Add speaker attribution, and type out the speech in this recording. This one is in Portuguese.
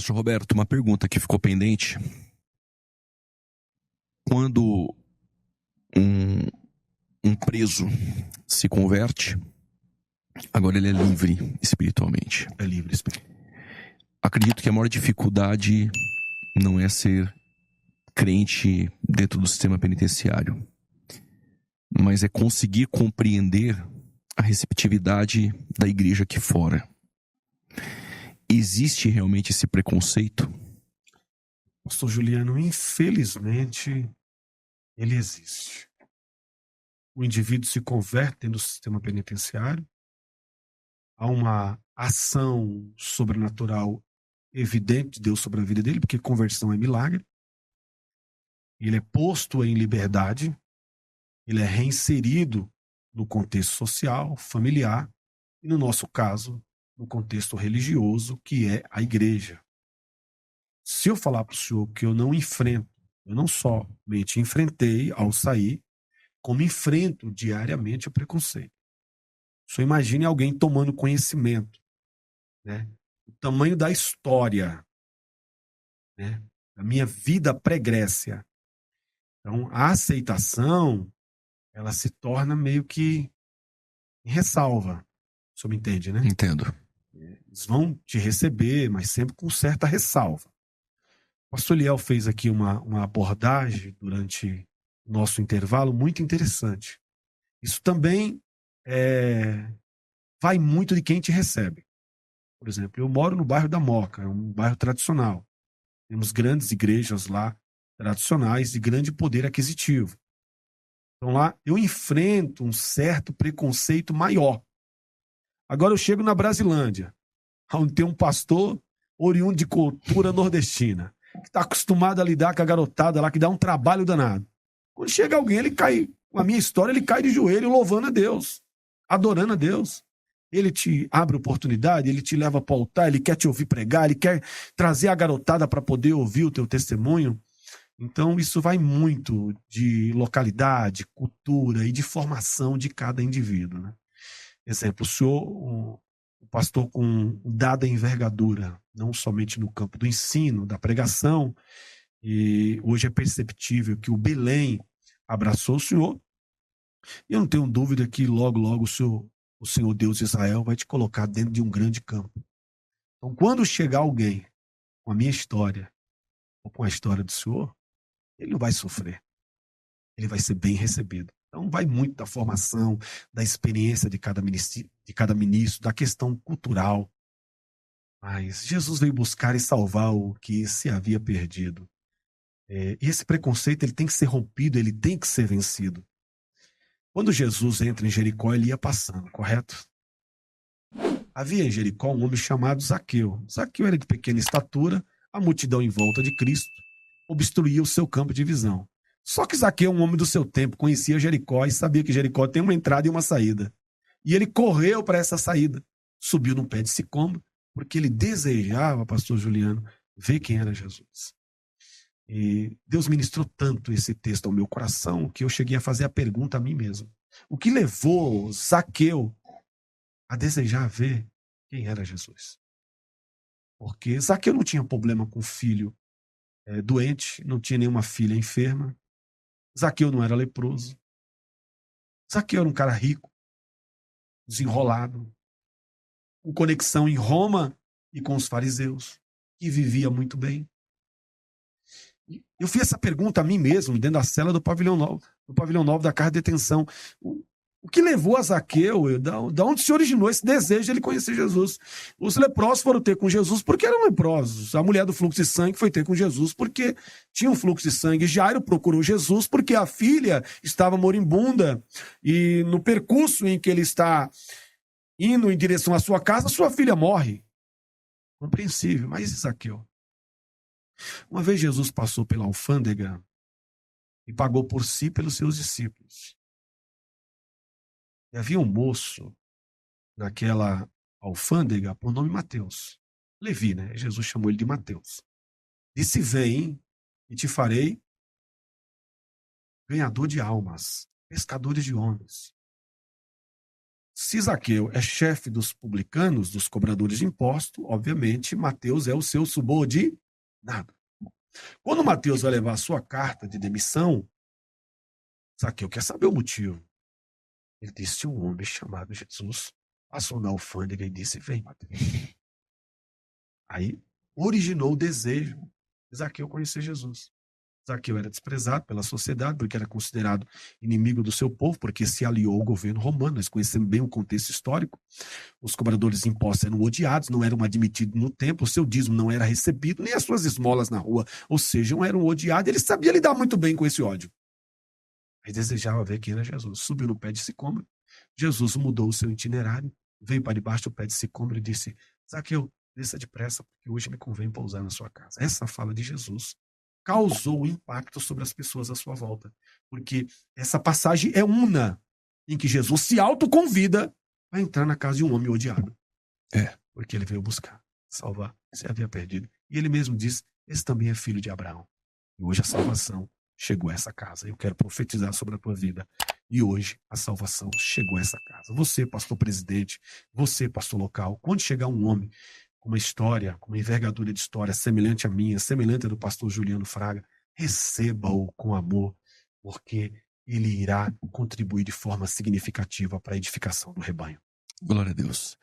Speaker 1: Pastor Roberto, uma pergunta que ficou pendente. Quando um preso se converte, agora ele é livre espiritualmente.
Speaker 2: É livre espiritualmente.
Speaker 1: Acredito que a maior dificuldade não é ser crente dentro do sistema penitenciário, mas é conseguir compreender a receptividade da igreja aqui fora. Existe realmente esse preconceito?
Speaker 2: Pastor Juliano, infelizmente, ele existe. O indivíduo se converte dentro do sistema penitenciário, há uma ação sobrenatural evidente de Deus sobre a vida dele, porque conversão é milagre. Ele é posto em liberdade, ele é reinserido no contexto social, familiar, e no nosso caso, no contexto religioso, que é a igreja. Se eu falar para o senhor que eu não enfrento, eu não somente enfrentei ao sair, como enfrento diariamente o preconceito. O senhor imagine alguém tomando conhecimento, né? O tamanho da história, né? Da minha vida pregrécia. Então, a aceitação, ela se torna meio que em ressalva. O senhor me entende, né?
Speaker 1: Entendo.
Speaker 2: Eles vão te receber, mas sempre com certa ressalva. O pastor Liel fez aqui uma abordagem durante o nosso intervalo muito interessante. Isso também vai muito de quem te recebe. Por exemplo, eu moro no bairro da Moca, é um bairro tradicional. Temos grandes igrejas lá, tradicionais, de grande poder aquisitivo. Então lá eu enfrento um certo preconceito maior. Agora eu chego na Brasilândia, onde tem um pastor oriundo de cultura nordestina, que está acostumado a lidar com a garotada lá, que dá um trabalho danado. Quando chega alguém, ele cai, com a minha história, ele cai de joelho louvando a Deus, adorando a Deus. Ele te abre oportunidade, ele te leva para o altar, ele quer te ouvir pregar, ele quer trazer a garotada para poder ouvir o teu testemunho. Então, isso vai muito de localidade, cultura e de formação de cada indivíduo, né? Exemplo, o senhor, o pastor com dada envergadura, não somente no campo do ensino, da pregação, e hoje é perceptível que o Belém abraçou o senhor. E eu não tenho dúvida que logo, logo o Senhor Deus de Israel vai te colocar dentro de um grande campo. Então, quando chegar alguém com a minha história, ou com a história do senhor, ele não vai sofrer. Ele vai ser bem recebido. Então, vai muito da formação, da experiência de cada ministro, da questão cultural. Mas Jesus veio buscar e salvar o que se havia perdido. E esse preconceito ele tem que ser rompido, ele tem que ser vencido. Quando Jesus entra em Jericó, ele ia passando, correto? Havia em Jericó um homem chamado Zaqueu. Zaqueu era de pequena estatura, a multidão em volta de Cristo obstruía o seu campo de visão. Só que Zaqueu, um homem do seu tempo, conhecia Jericó e sabia que Jericó tem uma entrada e uma saída. E ele correu para essa saída, subiu num pé de sicômoro, porque ele desejava, pastor Juliano, ver quem era Jesus. E Deus ministrou tanto esse texto ao meu coração que eu cheguei a fazer a pergunta a mim mesmo. O que levou Zaqueu a desejar ver quem era Jesus? Porque Zaqueu não tinha problema com filho doente, não tinha nenhuma filha enferma. Zaqueu não era leproso. Zaqueu era um cara rico, desenrolado, com conexão em Roma e com os fariseus, que vivia muito bem. Eu fiz essa pergunta a mim mesmo, dentro da cela do pavilhão 9 da casa de detenção. O que levou a Zaqueu, da onde se originou esse desejo de ele conhecer Jesus? Os leprosos foram ter com Jesus porque eram leprosos. A mulher do fluxo de sangue foi ter com Jesus porque tinha um fluxo de sangue. Jairo procurou Jesus porque a filha estava moribunda e no percurso em que ele está indo em direção à sua casa, sua filha morre. Compreensível, mas Zaqueu? Uma vez Jesus passou pela alfândega e pagou por si e pelos seus discípulos. E havia um moço naquela alfândega por nome Mateus. Levi, né? Jesus chamou ele de Mateus. Disse: vem e te farei ganhador de almas, pescadores de homens. Se Zaqueu é chefe dos publicanos, dos cobradores de imposto, obviamente Mateus é o seu subordinado. Quando Mateus vai levar a sua carta de demissão, Zaqueu quer saber o motivo. Ele disse: um homem chamado Jesus passou na alfândega e disse: vem, Mateus. Aí originou o desejo de Zaqueu conhecer Jesus. Zaqueu era desprezado pela sociedade porque era considerado inimigo do seu povo, porque se aliou ao governo romano. Nós conhecemos bem o contexto histórico. Os cobradores de impostos eram odiados, não eram admitidos no templo, o seu dízimo não era recebido, nem as suas esmolas na rua, ou seja, eram odiados. Ele sabia lidar muito bem com esse ódio. Aí desejava ver quem era Jesus. Subiu no pé de sicômoro. Jesus mudou o seu itinerário, veio para debaixo do pé de sicômoro e disse: Zaqueu, desça depressa, porque hoje me convém pousar na sua casa. Essa fala de Jesus causou impacto sobre as pessoas à sua volta, porque essa passagem é una em que Jesus se autoconvida a entrar na casa de um homem odiado. Porque ele veio buscar, salvar, se havia perdido. E ele mesmo diz: esse também é filho de Abraão. E hoje a salvação chegou a essa casa. Eu quero profetizar sobre a tua vida. E hoje a salvação chegou a essa casa. Você, pastor presidente, você, pastor local, quando chegar um homem com uma história, com uma envergadura de história semelhante à minha, semelhante à do pastor Juliano Fraga, receba-o com amor, porque ele irá contribuir de forma significativa para a edificação do rebanho.
Speaker 1: Glória a Deus.